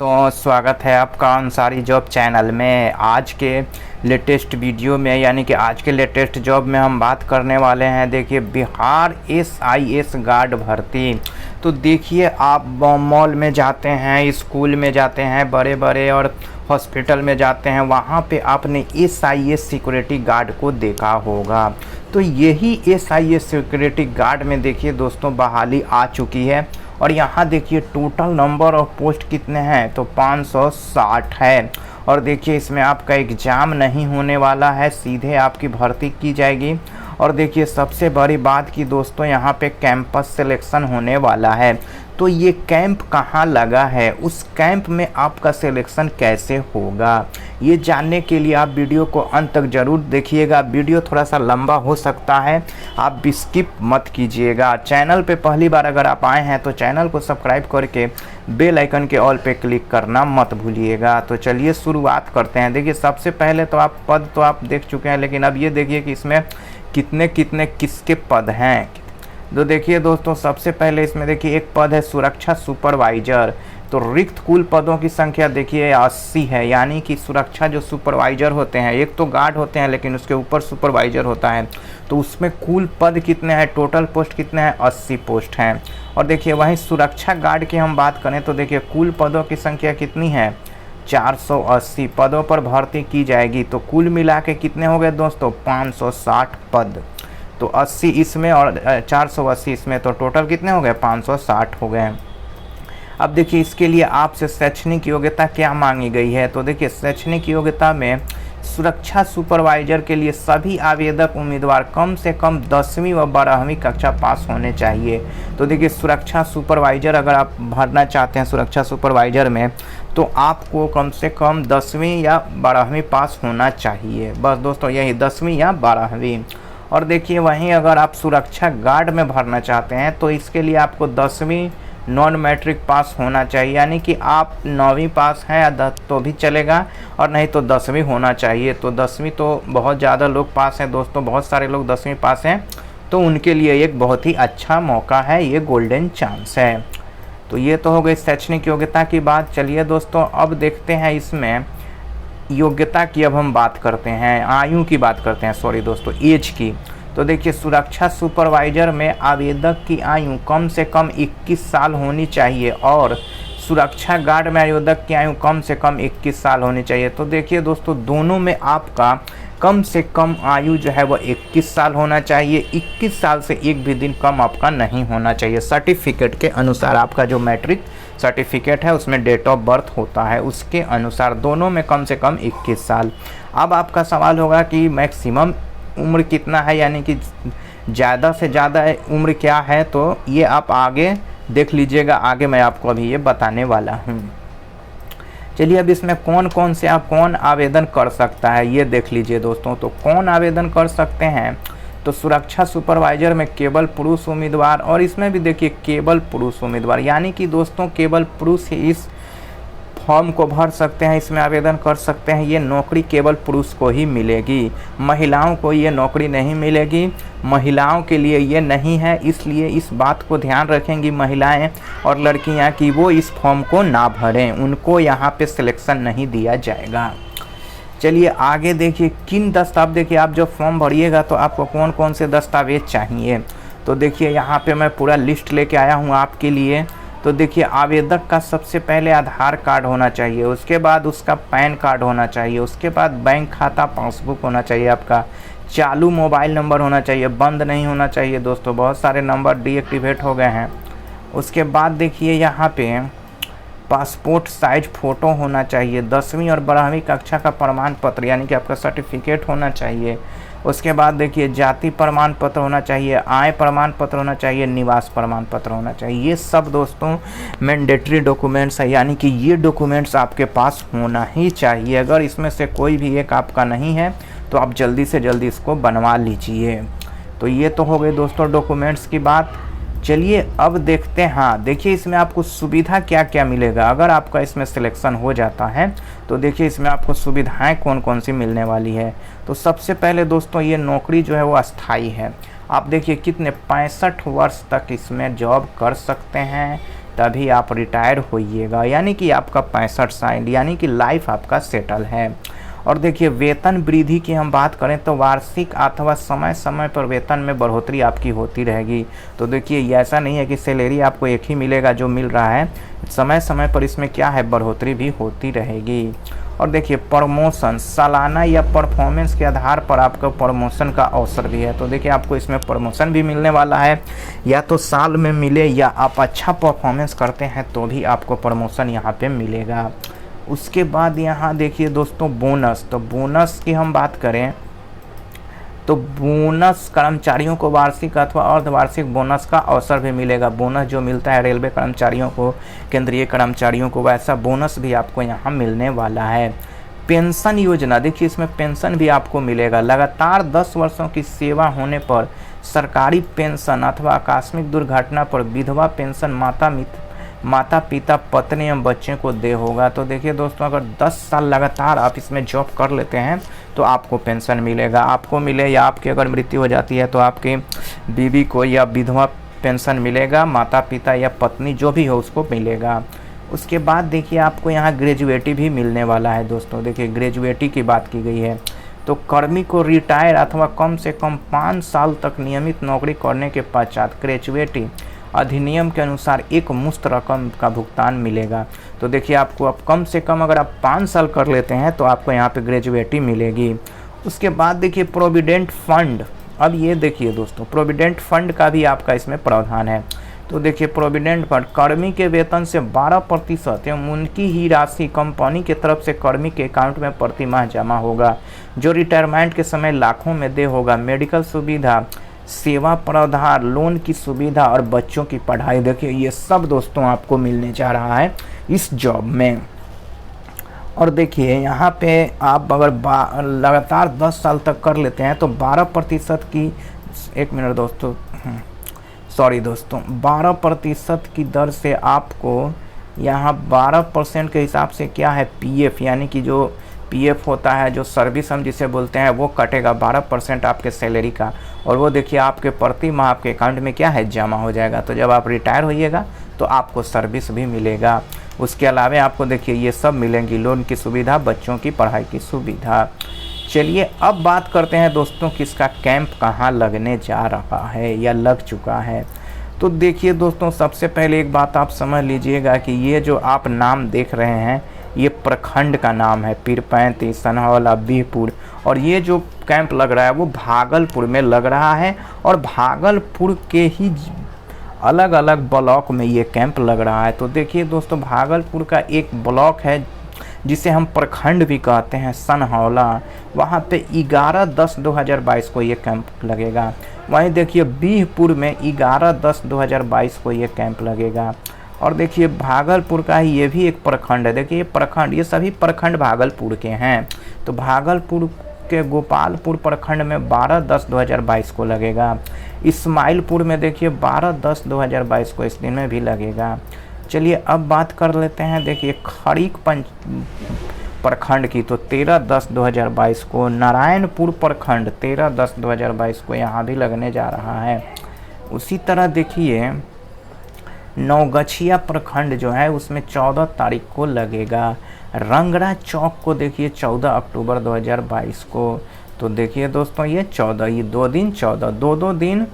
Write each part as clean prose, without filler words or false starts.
तो स्वागत है आपका अंसारी जॉब चैनल में। आज के लेटेस्ट वीडियो में यानी कि आज के लेटेस्ट जॉब में हम बात करने वाले हैं। देखिए, बिहार SIS गार्ड भर्ती। तो देखिए, आप मॉल में जाते हैं, स्कूल में जाते हैं, बड़े बड़े और हॉस्पिटल में जाते हैं, वहाँ पे आपने SIS सिक्योरिटी गार्ड को देखा होगा। तो यही SIS सिक्योरिटी गार्ड में देखिए दोस्तों बहाली आ चुकी है। और यहाँ देखिए टोटल नंबर ऑफ पोस्ट कितने हैं, तो 560 है। और देखिए इसमें आपका एग्ज़ाम नहीं होने वाला है, सीधे आपकी भर्ती की जाएगी। और देखिए सबसे बड़ी बात कि दोस्तों यहाँ पे कैंपस सिलेक्शन होने वाला है। तो ये कैंप कहाँ लगा है, उस कैंप में आपका सिलेक्शन कैसे होगा, ये जानने के लिए आप वीडियो को अंत तक ज़रूर देखिएगा। वीडियो थोड़ा सा लंबा हो सकता है, आप स्किप मत कीजिएगा। चैनल पे पहली बार अगर आप आए हैं तो चैनल को सब्सक्राइब करके बेल आइकन के ऑल पे क्लिक करना मत भूलिएगा। तो चलिए शुरुआत करते हैं। देखिए सबसे पहले तो आप पद तो आप देख चुके हैं, लेकिन अब ये देखिए कि इसमें कितने कितने किसके पद हैं। तो देखिए दोस्तों सबसे पहले इसमें देखिए एक पद है सुरक्षा सुपरवाइज़र। तो रिक्त कुल पदों की संख्या देखिए 80 है, यानी कि सुरक्षा जो सुपरवाइज़र होते हैं, एक तो गार्ड होते हैं लेकिन उसके ऊपर सुपरवाइज़र होता है, तो उसमें कुल पद कितने हैं, टोटल पोस्ट कितने हैं, 80 पोस्ट हैं। और देखिए वहीं सुरक्षा गार्ड की हम बात करें तो देखिए कुल पदों की संख्या कितनी है, 480 पदों पर भर्ती की जाएगी। तो कुल मिला के कितने हो गए दोस्तों, 560 पद। तो 80 इसमें और 480 इसमें, तो टोटल कितने हो गए, 560 हो गए। अब देखिए इसके लिए आपसे शैक्षणिक योग्यता क्या मांगी गई है। तो देखिए शैक्षणिक योग्यता में सुरक्षा सुपरवाइज़र के लिए सभी आवेदक उम्मीदवार कम से कम 10वीं व 12वीं कक्षा पास होने चाहिए। तो देखिए सुरक्षा सुपरवाइज़र अगर आप भरना चाहते हैं सुरक्षा सुपरवाइज़र में, तो आपको कम से कम 10वीं या 12वीं पास होना चाहिए। बस दोस्तों यही 10वीं या 12वीं। और देखिए वहीं अगर आप सुरक्षा गार्ड में भरना चाहते हैं तो इसके लिए आपको 10वीं नॉन मैट्रिक पास होना चाहिए, यानी कि आप 9वीं पास हैं या तो भी चलेगा, और नहीं तो 10वीं होना चाहिए। तो 10वीं तो बहुत ज़्यादा लोग पास हैं दोस्तों, बहुत सारे लोग 10वीं पास हैं, तो उनके लिए एक बहुत ही अच्छा मौका है, ये गोल्डन चांस है। तो ये तो हो गई शैक्षणिक योग्यता की बात। चलिए दोस्तों अब देखते हैं इसमें योग्यता की, अब हम बात करते हैं आयु की, बात करते हैं सॉरी दोस्तों एज की। तो देखिए सुरक्षा सुपरवाइज़र में आवेदक की आयु कम से कम 21 साल होनी चाहिए, और सुरक्षा गार्ड में आवेदक की आयु कम से कम 21 साल होनी चाहिए। तो देखिए दोस्तों दोनों में आपका कम से कम आयु जो है वो 21 साल होना चाहिए। 21 साल से एक भी दिन कम आपका नहीं होना चाहिए। सर्टिफिकेट के अनुसार आपका जो मैट्रिक सर्टिफिकेट है उसमें डेट ऑफ बर्थ होता है, उसके अनुसार दोनों में कम से कम 21 साल। अब आपका सवाल होगा कि मैक्सिमम उम्र कितना है, यानी कि ज़्यादा से ज़्यादा उम्र क्या है, तो ये आप आगे देख लीजिएगा, आगे मैं आपको अभी ये बताने वाला हूँ। चलिए अब इसमें कौन आवेदन कर सकता है ये देख लीजिए दोस्तों। तो कौन आवेदन कर सकते हैं, तो सुरक्षा सुपरवाइज़र में केवल पुरुष उम्मीदवार, और इसमें भी देखिए केवल पुरुष उम्मीदवार, यानी कि दोस्तों केवल पुरुष ही इस फॉर्म को भर सकते हैं, इसमें आवेदन कर सकते हैं। ये नौकरी केवल पुरुष को ही मिलेगी, महिलाओं को ये नौकरी नहीं मिलेगी, महिलाओं के लिए ये नहीं है। इसलिए इस बात को ध्यान रखेंगी महिलाएं और लड़कियां कि वो इस फॉर्म को ना भरें, उनको यहाँ पे सिलेक्शन नहीं दिया जाएगा। चलिए आगे देखिए किन दस्तावेज, देखिए आप जब फॉर्म भरिएगा तो आपको कौन कौन से दस्तावेज चाहिए। तो देखिए यहाँ पे मैं पूरा लिस्ट लेके आया हूँ आपके लिए। तो देखिए आवेदक का सबसे पहले आधार कार्ड होना चाहिए, उसके बाद उसका पैन कार्ड होना चाहिए, उसके बाद बैंक खाता पासबुक होना चाहिए, आपका चालू मोबाइल नंबर होना चाहिए, बंद नहीं होना चाहिए दोस्तों, बहुत सारे नंबर डीएक्टिवेट हो गए हैं। उसके बाद देखिए यहाँ पे पासपोर्ट साइज फ़ोटो होना चाहिए, 10वीं और 12वीं कक्षा का प्रमाण पत्र यानी कि आपका सर्टिफिकेट होना चाहिए। उसके बाद देखिए जाति प्रमाण पत्र होना चाहिए, आय प्रमाण पत्र होना चाहिए, निवास प्रमाण पत्र होना चाहिए। ये सब दोस्तों मैंडेटरी डॉक्यूमेंट्स है, यानी कि ये डॉक्यूमेंट्स आपके पास होना ही चाहिए। अगर इसमें से कोई भी एक आपका नहीं है तो आप जल्दी से जल्दी इसको बनवा लीजिए। तो ये तो हो गई दोस्तों डॉक्यूमेंट्स की बात। चलिए अब देखते हैं, हाँ देखिए इसमें आपको सुविधा क्या क्या मिलेगा अगर आपका इसमें सिलेक्शन हो जाता है। तो देखिए इसमें आपको सुविधाएं कौन कौन सी मिलने वाली है। तो सबसे पहले दोस्तों ये नौकरी जो है वो अस्थाई है। आप देखिए कितने 65 वर्ष तक इसमें जॉब कर सकते हैं। तभी आप रिटायर होइएगा, यानी कि आपका 65 साल, यानी कि लाइफ आपका सेटल है। और देखिए वेतन वृद्धि की हम बात करें तो वार्षिक अथवा समय समय पर वेतन में बढ़ोतरी आपकी होती रहेगी। तो देखिए ये ऐसा नहीं है कि सैलरी आपको एक ही मिलेगा जो मिल रहा है, समय समय पर इसमें क्या है, बढ़ोतरी भी होती रहेगी। और देखिए प्रमोशन सालाना या परफॉर्मेंस के आधार पर आपका प्रमोशन का अवसर भी है। तो देखिए आपको इसमें प्रमोशन भी मिलने वाला है, या तो साल में मिले या आप अच्छा परफॉर्मेंस करते हैं तो भी आपको प्रमोशन यहाँ पे मिलेगा। उसके बाद यहाँ देखिए दोस्तों बोनस, तो बोनस की हम बात करें तो बोनस कर्मचारियों को वार्षिक अथवा अर्धवार्षिक बोनस का अवसर भी मिलेगा। बोनस जो मिलता है रेलवे कर्मचारियों को, केंद्रीय कर्मचारियों को, वैसा बोनस भी आपको यहाँ मिलने वाला है। पेंशन योजना, देखिए इसमें पेंशन भी आपको मिलेगा। लगातार 10 वर्षों की सेवा होने पर सरकारी पेंशन अथवा आकस्मिक दुर्घटना पर विधवा पेंशन माता पिता पत्नी एवं बच्चे को दे होगा। तो देखिए दोस्तों अगर 10 साल लगातार आप इसमें जॉब कर लेते हैं तो आपको पेंशन मिलेगा, आपको मिले या आपकी अगर मृत्यु हो जाती है तो आपकी बीवी को या विधवा पेंशन मिलेगा, माता पिता या पत्नी जो भी हो उसको मिलेगा। उसके बाद देखिए आपको यहाँ ग्रेजुएटी भी मिलने वाला है दोस्तों। देखिए ग्रेजुएटी की बात की गई है तो कर्मी को रिटायर अथवा कम से कम 5 साल तक नियमित नौकरी करने के पश्चात ग्रेजुएटी अधिनियम के अनुसार एक मुश्त रकम का भुगतान मिलेगा। तो देखिए आपको अब कम से कम अगर आप 5 साल कर लेते हैं तो आपको यहाँ पे ग्रेजुएटी मिलेगी। उसके बाद देखिए प्रोविडेंट फंड, अब ये देखिए दोस्तों प्रोविडेंट फंड का भी आपका इसमें प्रावधान है। तो देखिए प्रोविडेंट फंड कर्मी के वेतन से 12% एवं उनकी ही राशि कंपनी की तरफ से कर्मी के अकाउंट में प्रति माह जमा होगा, जो रिटायरमेंट के समय लाखों में दे होगा। मेडिकल सुविधा, सेवा प्रावधान, लोन की सुविधा और बच्चों की पढ़ाई, देखिए ये सब दोस्तों आपको मिलने जा रहा है इस जॉब में। और देखिए यहाँ पे आप अगर लगातार 10 साल तक कर लेते हैं तो 12% की, एक मिनट दोस्तों, सॉरी दोस्तों, 12% की दर से आपको यहाँ 12% के हिसाब से क्या है पीएफ, यानी कि जो पीएफ होता है, जो सर्विस हम जिसे बोलते हैं, वो कटेगा 12% आपके सैलरी का। और वो देखिए आपके प्रति माह आपके अकाउंट में क्या है जमा हो जाएगा। तो जब आप रिटायर होइएगा तो आपको सर्विस भी मिलेगा। उसके अलावा आपको देखिए ये सब मिलेंगी, लोन की सुविधा, बच्चों की पढ़ाई की सुविधा। चलिए अब बात करते हैं दोस्तों कि इसका कैंप कहाँ लगने जा रहा है या लग चुका है। तो देखिए दोस्तों सबसे पहले एक बात आप समझ लीजिएगा कि ये जो आप नाम देख रहे हैं ये प्रखंड का नाम है, पीरपैंती, सनहौला, बीहपुर। और ये जो कैंप लग रहा है वो भागलपुर में लग रहा है, और भागलपुर के ही अलग अलग ब्लॉक में ये कैंप लग रहा है। तो देखिए दोस्तों भागलपुर का एक ब्लॉक है जिसे हम प्रखंड भी कहते हैं, सनहौला, वहाँ पे 11/10/2022 को ये कैंप लगेगा। वहीं देखिए बीहपुर में 11/10/2022 को ये कैंप लगेगा। और देखिए भागलपुर का ही ये भी एक प्रखंड है। देखिए ये प्रखंड, ये सभी प्रखंड भागलपुर के हैं। तो भागलपुर के गोपालपुर प्रखंड में 12/10/2022 को लगेगा। इस्माइलपुर में देखिए 12/10/2022 को इस दिन में भी लगेगा। चलिए अब बात कर लेते हैं देखिए खड़ीक प्रखंड की, तो 13/10/2022 को। नारायणपुर प्रखंड 13/10/2022 को यहाँ भी लगने जा रहा है। उसी तरह देखिए नौगछिया प्रखंड जो है उसमें 14 तारीख को लगेगा। रंगरा चौक को देखिए 14 अक्टूबर 2022 को। तो देखिए दोस्तों ये 14, ये 2 दिन 14, 2 दिन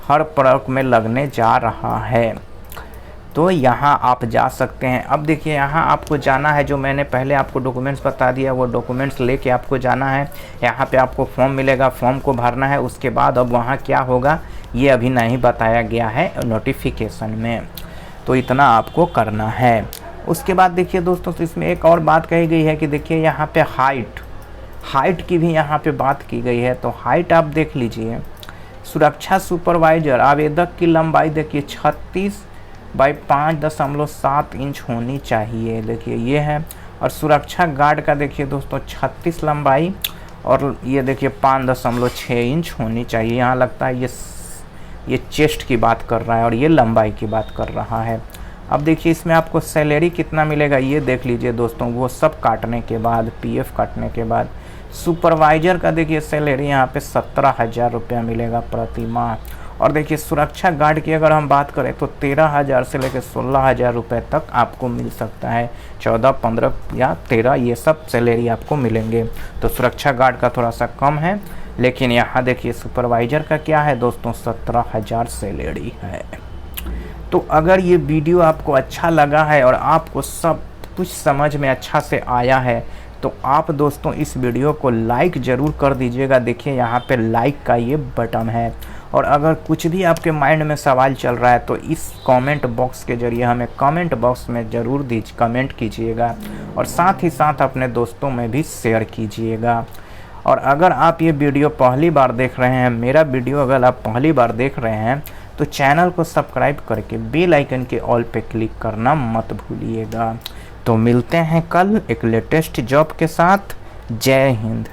हर प्रख में लगने जा रहा है। तो यहाँ आप जा सकते हैं। अब देखिए यहाँ आपको जाना है, जो मैंने पहले आपको डॉक्यूमेंट्स बता दिया वो डॉक्यूमेंट्स लेके आपको जाना है। यहाँ पे आपको फॉर्म मिलेगा, फॉर्म को भरना है। उसके बाद अब वहाँ क्या होगा ये अभी नहीं बताया गया है नोटिफिकेशन में, तो इतना आपको करना है। उसके बाद देखिए दोस्तों तो इसमें एक और बात कही गई है कि देखिए यहाँ पे हाइट की भी यहाँ पे बात की गई है। तो हाइट आप देख लीजिए, सुरक्षा सुपरवाइजर आवेदक की लंबाई देखिए 36x5.7 इंच होनी चाहिए, देखिए ये है। और सुरक्षा गार्ड का देखिए दोस्तों 36 लंबाई, और ये देखिए 5.6 इंच होनी चाहिए। यहाँ लगता है ये चेस्ट की बात कर रहा है और ये लंबाई की बात कर रहा है। अब देखिए इसमें आपको सैलरी कितना मिलेगा ये देख लीजिए दोस्तों, वो सब काटने के बाद, पीएफ काटने के बाद। सुपरवाइजर का देखिए सैलरी यहाँ पे 17,000 रुपया मिलेगा प्रति माह। और देखिए सुरक्षा गार्ड की अगर हम बात करें तो 13,000 से लेकर 16,000 रुपये तक आपको मिल सकता है। 14, 15 या 13 ये सब सैलरी आपको मिलेंगे। तो सुरक्षा गार्ड का थोड़ा सा कम है, लेकिन यहाँ देखिए सुपरवाइज़र का क्या है दोस्तों, 17,000 सैलरी है। तो अगर ये वीडियो आपको अच्छा लगा है और आपको सब कुछ समझ में अच्छा से आया है तो आप दोस्तों इस वीडियो को लाइक ज़रूर कर दीजिएगा। देखिए यहाँ पे लाइक का ये बटन है। और अगर कुछ भी आपके माइंड में सवाल चल रहा है तो इस कमेंट बॉक्स के ज़रिए हमें कमेंट बॉक्स में ज़रूर कमेंट कीजिएगा और साथ ही साथ अपने दोस्तों में भी शेयर कीजिएगा। और अगर आप ये वीडियो पहली बार देख रहे हैं, मेरा वीडियो अगर आप पहली बार देख रहे हैं तो चैनल को सब्सक्राइब करके बेल आइकन के ऑल पे क्लिक करना मत भूलिएगा। तो मिलते हैं कल एक लेटेस्ट जॉब के साथ। जय हिंद।